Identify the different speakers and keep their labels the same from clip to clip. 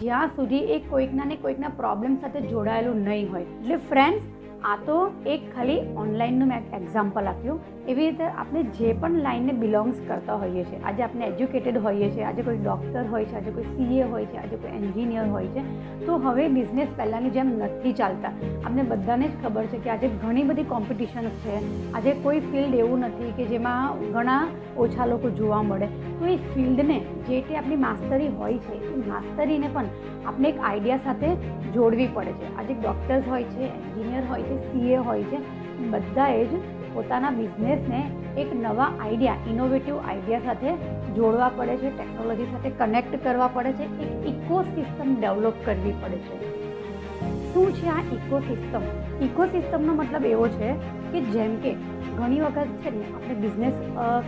Speaker 1: જ્યાં સુધી એ કોઈકના ને કોઈકના પ્રોબ્લેમ સાથે જોડાયેલું નહીં હોય. એટલે ફ્રેન્ડ્સ, આ તો એક ખાલી ઓનલાઈનનું મેં એક્ઝામ્પલ આપ્યું. એવી રીતે આપણે જે પણ લાઈનને બિલોંગ્સ કરતા હોઈએ છીએ, આજે આપણે એજ્યુકેટેડ હોઈએ છીએ, આજે કોઈ ડૉક્ટર હોય છે, આજે કોઈ CA હોય છે, આજે કોઈ એન્જિનિયર હોય છે, તો હવે બિઝનેસ પહેલાંની જેમ નથી ચાલતા. આપણે બધાને જ ખબર છે કે આજે ઘણી બધી કોમ્પિટિશન્સ છે. આજે કોઈ ફિલ્ડ એવું નથી કે જેમાં ઘણા ઓછા લોકો જોવા મળે. તો એ ફિલ્ડને જે તે આપણી માસ્ટરી હોય છે, એ માસ્ટરીને પણ આપણે એક આઈડિયા સાથે જોડવી પડે છે. આજે ડૉક્ટર્સ હોય છે, એન્જિનિયર હોય છે, CA હોય છે, બધાએ જ પોતાના બિઝનેસને એક નવા આઈડિયા, ઇનોવેટિવ આઈડિયા સાથે જોડવા પડે છે, ટેકનોલોજી સાથે કનેક્ટ કરવા પડે છે, એક ઇકોસિસ્ટમ ડેવલપ કરવી પડે છે. શું છે આ ઇકોસિસ્ટમ? ઇકોસિસ્ટમનો મતલબ એવો છે કે જેમ કે ઘણી વખત છે ને આપણે બિઝનેસ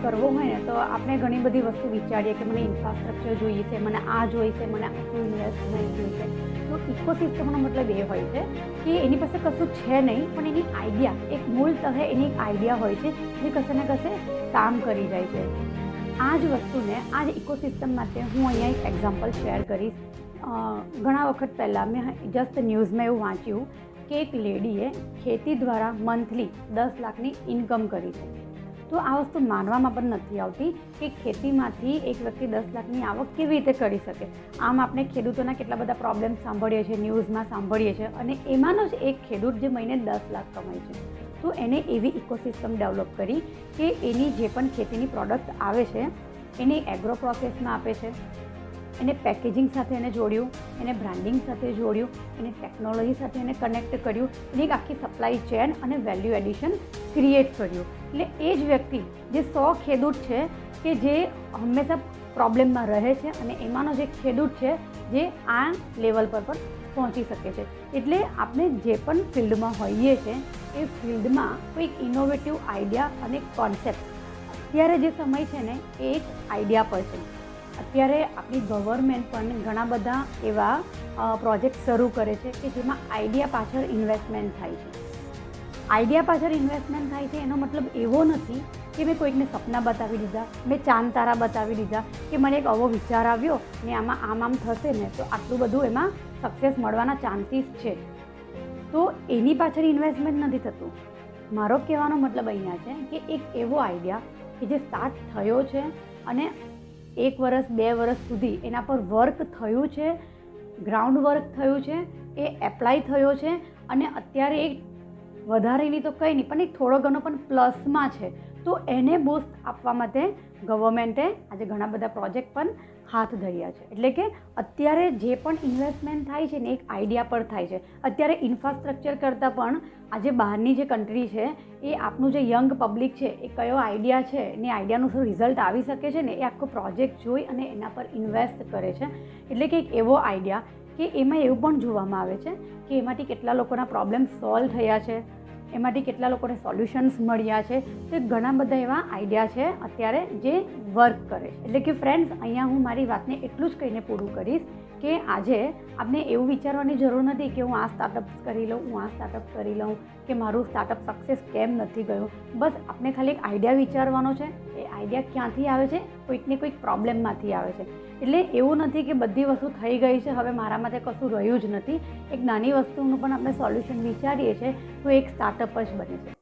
Speaker 1: કરવો હોય ને તો આપણે ઘણી બધી વસ્તુ વિચારીએ કે મને ઇન્ફ્રાસ્ટ્રક્ચર જોઈએ છે, મને આ જોઈએ છે, મને આટલું ઇન્વેસ્ટમેન્ટ જોઈએ છે. તો ઇકોસિસ્ટમનો મતલબ એ હોય છે કે એની પાસે કશું છે નહીં, પણ એની આઈડિયા, એક મૂળતઃ એની એક આઈડિયા હોય છે જે કશે ને કશે કામ કરી જાય છે. આ જ વસ્તુને, આ જ ઇકોસિસ્ટમ માટે હું અહીંયા એક એક્ઝામ્પલ શેર કરીશ. ઘણા વખત પહેલાં મેં જસ્ટ ન્યૂઝમાં એવું વાંચ્યું કે એક લેડીએ ખેતી દ્વારા મંથલી 10 લાખની ઇન્કમ કરી છે. તો આ વસ્તુ માનવામાં પણ નથી આવતી કે ખેતીમાંથી એક વ્યક્તિ 10 લાખની આવક કેવી રીતે કરી શકે. આમ આપણે ખેડૂતોના કેટલા બધા પ્રોબ્લેમ સાંભળીએ છીએ, ન્યૂઝમાં સાંભળીએ છીએ, અને એમાંનો જ એક ખેડૂત જે મહિને 10 લાખ કમાય છે. તો એને એવી ઇકોસિસ્ટમ ડેવલપ કરી કે એની જે પણ ખેતીની પ્રોડક્ટ આવે છે એને એગ્રો પ્રોસેસમાં આપે છે, એને પેકેજિંગ સાથે એને જોડ્યું, એને બ્રાન્ડિંગ સાથે જોડ્યું, એને ટેકનોલોજી સાથે એને કનેક્ટ કર્યું, એની એક આખી સપ્લાય ચેન અને વેલ્યુ એડિશન ક્રિએટ કર્યું. એટલે એ જ વ્યક્તિ જે 100 ખેડૂત છે કે જે હંમેશા પ્રોબ્લેમમાં રહે છે, અને એમાંનો જે ખેડૂત છે જે આ લેવલ પર પણ પહોંચી શકે છે. એટલે આપણે જે પણ ફિલ્ડમાં હોઈએ છીએ એ ફિલ્ડમાં કોઈક ઇનોવેટિવ આઈડિયા અને કોન્સેપ્ટ, અત્યારે જે સમય છે ને એ એક આઈડિયા પર છે. અત્યારે આપણી ગવર્મેન્ટ પણ ઘણા બધા એવા પ્રોજેક્ટ શરૂ કરે છે કે જેમાં આઈડિયા પાછળ ઇન્વેસ્ટમેન્ટ થાય છે. આઈડિયા પાછળ ઇન્વેસ્ટમેન્ટ થાય છે એનો મતલબ એવો નથી કે મેં કોઈકને સપના બતાવી દીધા, મેં ચાંદ તારા બતાવી દીધા, કે મને એક આવો વિચાર આવ્યો ને આમાં આમ થશે ને તો આટલું બધું એમાં સક્સેસ મળવાના ચાન્સીસ છે. તો એની પાછળ ઇન્વેસ્ટમેન્ટ નથી થતું. મારો કહેવાનો મતલબ અહીંયા છે કે એક એવો આઈડિયા કે જે સ્ટાર્ટ થયો છે અને 1 વર્ષ 2 વર્ષ સુધી એના પર વર્ક થયું છે, ગ્રાઉન્ડ વર્ક થયું છે, એ એપ્લાય થયો છે, અને અત્યારે એક વધારેની તો કંઈ નહીં પણ એક થોડો ઘણો પણ પ્લસમાં છે. તો એને બૂસ્ટ આપવા માટે ગવર્મેન્ટે આજે ઘણા બધા પ્રોજેક્ટ પણ હાથ ધર્યા છે. એટલે કે અત્યારે જે પણ ઇન્વેસ્ટમેન્ટ થાય છે ને એક આઈડિયા પર થાય છે. અત્યારે ઇન્ફ્રાસ્ટ્રક્ચર કરતાં પણ આજે બહારની જે કન્ટ્રી છે એ આપનું જે યંગ પબ્લિક છે એ કયો આઈડિયા છે ને આઈડિયાનું શું રિઝલ્ટ આવી શકે છે ને એ આખો પ્રોજેક્ટ જોઈ અને એના પર ઇન્વેસ્ટ કરે છે. એટલે કે એક એવો આઈડિયા કે એમાં એવું પણ જોવામાં આવે છે કે એમાંથી કેટલા લોકોના પ્રોબ્લેમ સોલ્વ થયા છે, એમાંથી કેટલા લોકોને સોલ્યુશન્સ મળ્યા છે. તો ઘણા બધા એવા આઈડિયા છે અત્યારે જે વર્ક કરે છે. એટલે કે ફ્રેન્ડ્સ, અહીંયા હું મારી વાતને એટલું જ કહીને પૂરું કરીશ કે આજે આપણે એવું વિચારવાની જરૂર નથી કે હું આ સ્ટાર્ટઅપ કરી લઉં, હું આ સ્ટાર્ટઅપ કરી લઉં, કે મારું સ્ટાર્ટઅપ સક્સેસ કેમ નથી ગયું. બસ આપણે ખાલી એક આઈડિયા વિચારવાનો છે. એ આઈડિયા ક્યાંથી આવે છે? કોઈકને કોઈક પ્રોબ્લેમમાંથી આવે છે. એટલે એવું નથી કે બધી વસ્તુ થઈ ગઈ છે, હવે મારા માટે કશું રહ્યું જ નથી. એક નાની વસ્તુનું પણ આપણે સોલ્યુશન વિચારીએ છીએ તો એક સ્ટાર્ટઅપ જ બને છે.